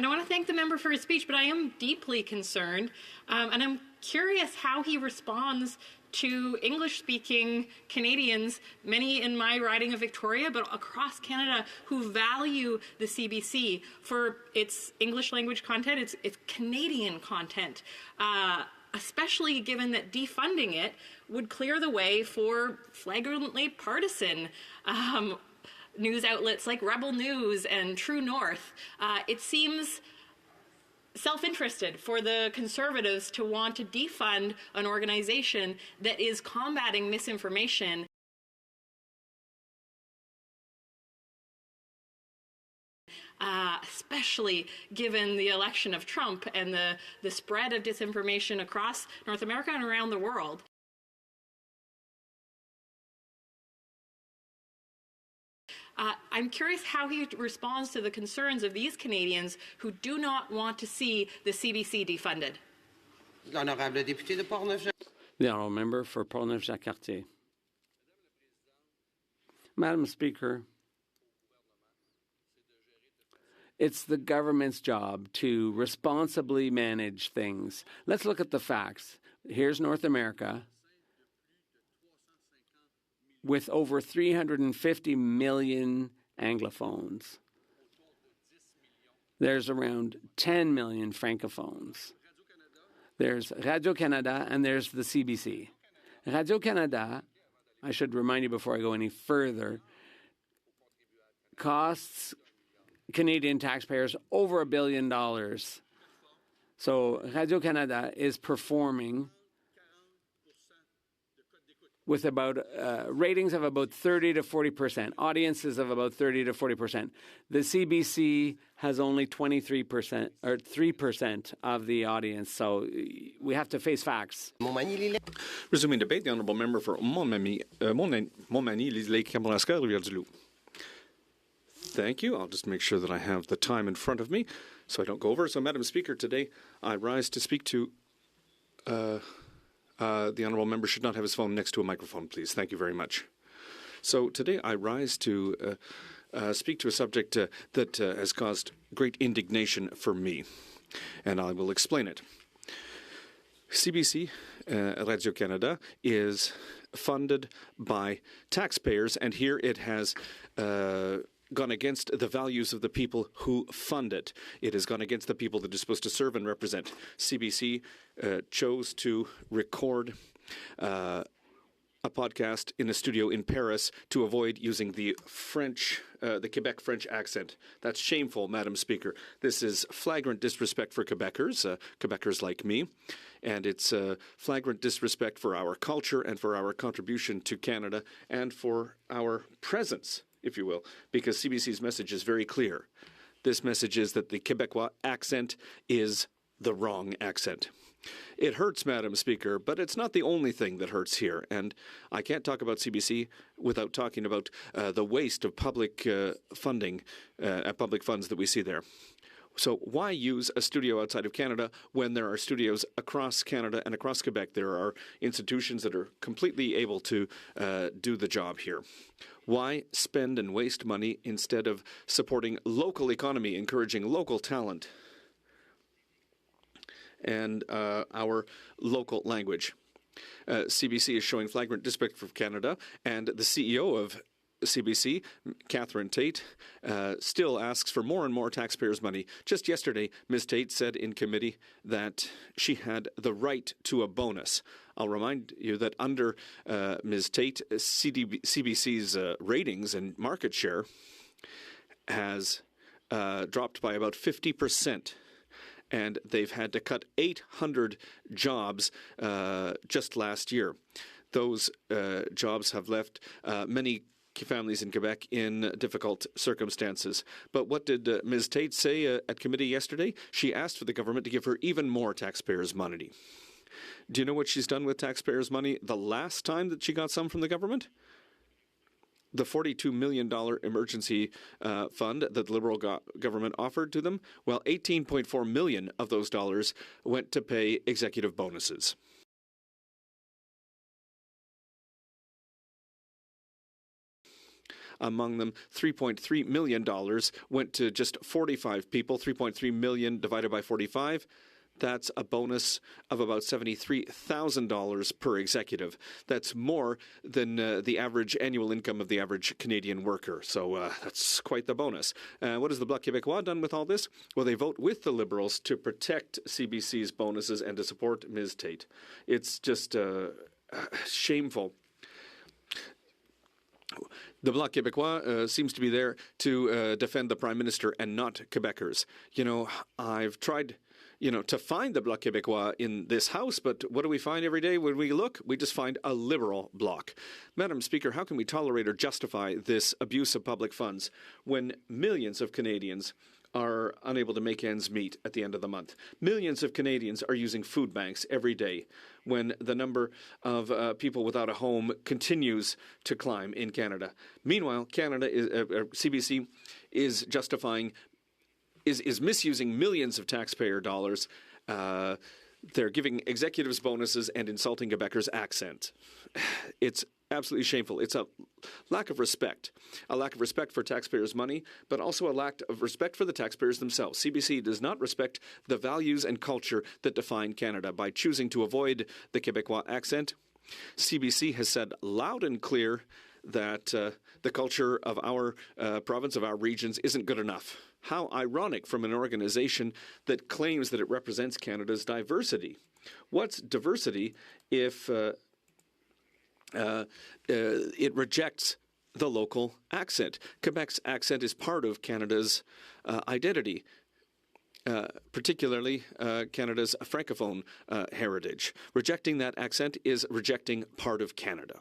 And I want to thank the member for his speech, but I am deeply concerned, and I'm curious how he responds to English-speaking Canadians, many in my riding of Victoria, but across Canada, who value the CBC for its English language content, its Canadian content, especially given that defunding it would clear the way for flagrantly partisan news outlets like Rebel News and True North. It seems self-interested for the Conservatives to want to defund an organization that is combating misinformation. Especially given the election of Trump and the spread of disinformation across North America and around the world. I'm curious how he responds to the concerns of these Canadians who do not want to see the CBC defunded. The honourable member for Portneuf-Jacques-Cartier. Madam Speaker, it's the government's job to responsibly manage things. Let's look at the facts. Here's North America with over 350 million Anglophones. There's around 10 million Francophones. There's Radio-Canada and there's the CBC. Radio-Canada, I should remind you before I go any further, costs Canadian taxpayers over $1 billion. So Radio-Canada is performing with about ratings of about 30 to 40%, audiences of about 30 to 40%. The CBC has only 23% or 3% of the audience, so we have to face facts. Resuming debate, the honourable member for Montmagny, Lake-Kamouraska, Rivière-du-Loup. Thank you. I'll just make sure that I have the time in front of me so I don't go over. So, Madam Speaker, today I rise to speak to the honourable member should not have his phone next to a microphone, please. Thank you very much. So today I rise to speak to a subject that has caused great indignation for me, and I will explain it. CBC, Radio-Canada, is funded by taxpayers, and here it has gone against the values of the people who fund it. It has gone against the people that it's supposed to serve and represent. CBC chose to record a podcast in a studio in Paris to avoid using the Quebec French accent. That's shameful, Madam Speaker. This is flagrant disrespect for Quebecers, Quebecers like me, and it's flagrant disrespect for our culture and for our contribution to Canada and for our presence, if you will, because CBC's message is very clear. This message is that the Quebecois accent is the wrong accent. It hurts, Madam Speaker, but it's not the only thing that hurts here. And I can't talk about CBC without talking about the waste of public funding, public funds that we see there. So why use a studio outside of Canada when there are studios across Canada and across Quebec? There are institutions that are completely able to do the job here. Why spend and waste money instead of supporting local economy, encouraging local talent and our local language? CBC is showing flagrant disrespect for Canada, and the CEO of CBC, Catherine Tate, still asks for more and more taxpayers' money. Just yesterday, Ms. Tate said in committee that she had the right to a bonus. I'll remind you that under Ms. Tate, CBC's ratings and market share has dropped by about 50%. And they've had to cut 800 jobs just last year. Those jobs have left many families in Quebec in difficult circumstances. But what did Ms. Tate say at committee yesterday? She asked for the government to give her even more taxpayers' money. Do you know what she's done with taxpayers' money the last time that she got some from the government? The $42 million emergency fund that the Liberal government offered to them, well, $18.4 million of those dollars went to pay executive bonuses. Among them, $3.3 million went to just 45 people. 3.3 million divided by 45. That's a bonus of about $73,000 per executive. That's more than the average annual income of the average Canadian worker. So that's quite the bonus. What has the Bloc Québécois done with all this? Well, they vote with the Liberals to protect CBC's bonuses and to support Ms. Tate. It's just shameful. The Bloc Québécois seems to be there to defend the Prime Minister and not Quebecers. You know, I've tried to find the Bloc Québécois in this House, but what do we find every day when we look? We just find a Liberal bloc. Madam Speaker, how can we tolerate or justify this abuse of public funds when millions of Canadians are unable to make ends meet at the end of the month? Millions of Canadians are using food banks every day when the number of people without a home continues to climb in Canada. Meanwhile, CBC is justifying is misusing millions of taxpayer dollars. They're giving executives bonuses and insulting Quebecers' accent. It's absolutely shameful. It's a lack of respect for taxpayers' money, but also a lack of respect for the taxpayers themselves. CBC does not respect the values and culture that define Canada by choosing to avoid the Quebecois accent. CBC has said loud and clear that the culture of our province, of our regions, isn't good enough. How ironic from an organization that claims that it represents Canada's diversity. What's diversity if it rejects the local accent? Quebec's accent is part of Canada's identity. Particularly Canada's francophone heritage. Rejecting that accent is rejecting part of Canada.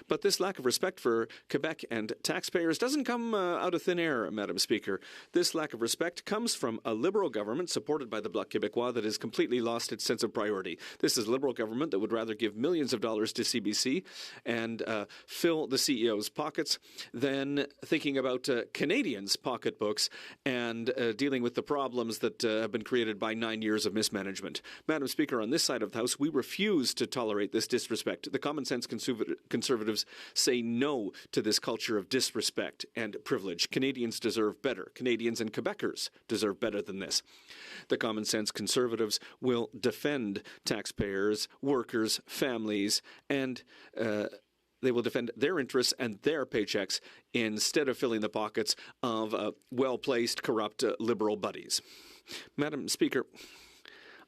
But this lack of respect for Quebec and taxpayers doesn't come out of thin air, Madam Speaker. This lack of respect comes from a Liberal government supported by the Bloc Québécois that has completely lost its sense of priority. This is a Liberal government that would rather give millions of dollars to CBC and fill the CEO's pockets than thinking about Canadians' pocketbooks and dealing with the problems that have been created by 9 years of mismanagement. Madam Speaker, on this side of the House, we refuse to tolerate this disrespect. The common sense Conservatives say no to this culture of disrespect and privilege. Canadians deserve better. Canadians and Quebecers deserve better than this. The common sense Conservatives will defend taxpayers, workers, families, and they will defend their interests and their paychecks instead of filling the pockets of well-placed, corrupt Liberal buddies. Madam Speaker,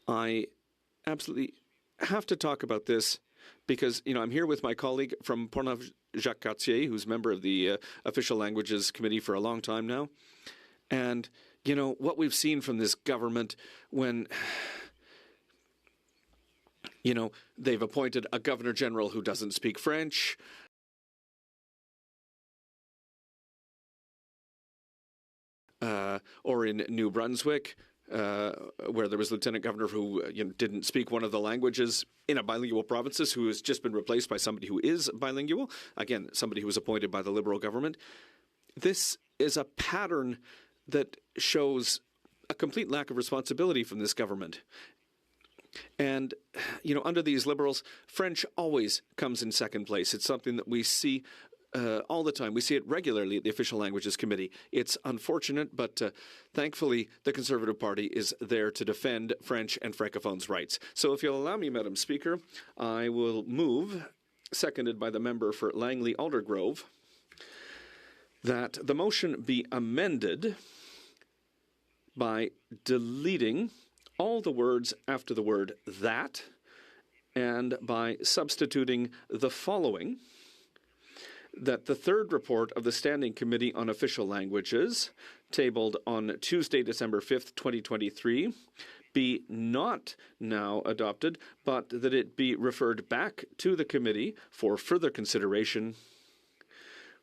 I absolutely have to talk about this because, I'm here with my colleague from Portneuf, Jacques Cartier, who's member of the Official Languages Committee for a long time now. And, what we've seen from this government when, they've appointed a Governor General who doesn't speak French, or in New Brunswick, where there was a lieutenant governor who didn't speak one of the languages in a bilingual provinces, who has just been replaced by somebody who is bilingual. Again, somebody who was appointed by the Liberal government. This is a pattern that shows a complete lack of responsibility from this government. And, under these Liberals, French always comes in second place. It's something that we see all the time. We see it regularly at the Official Languages Committee. It's unfortunate, but thankfully the Conservative Party is there to defend French and Francophones' rights. So if you'll allow me, Madam Speaker, I will move, seconded by the member for Langley Aldergrove, that the motion be amended by deleting all the words after the word that and by substituting the following: that the third report of the Standing Committee on Official Languages, tabled on Tuesday, December 5th, 2023, be not now adopted, but that it be referred back to the committee for further consideration,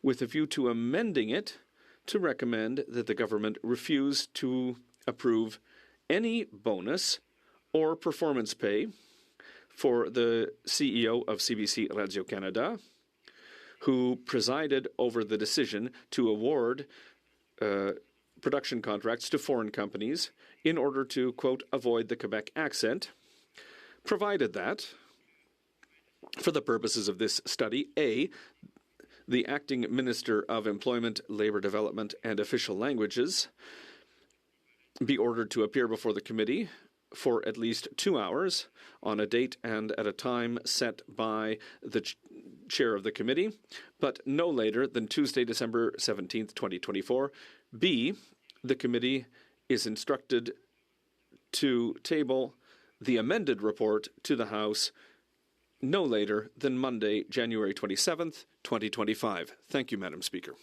with a view to amending it to recommend that the government refuse to approve any bonus or performance pay for the CEO of CBC Radio-Canada, who presided over the decision to award production contracts to foreign companies in order to, quote, avoid the Quebec accent, provided that, for the purposes of this study, A, the Acting Minister of Employment, Labour Development and Official Languages be ordered to appear before the committee for at least 2 hours on a date and at a time set by the chair of the committee, but no later than Tuesday, December 17th, 2024. B, the committee is instructed to table the amended report to the House no later than Monday, January 27th, 2025. Thank you, Madam Speaker.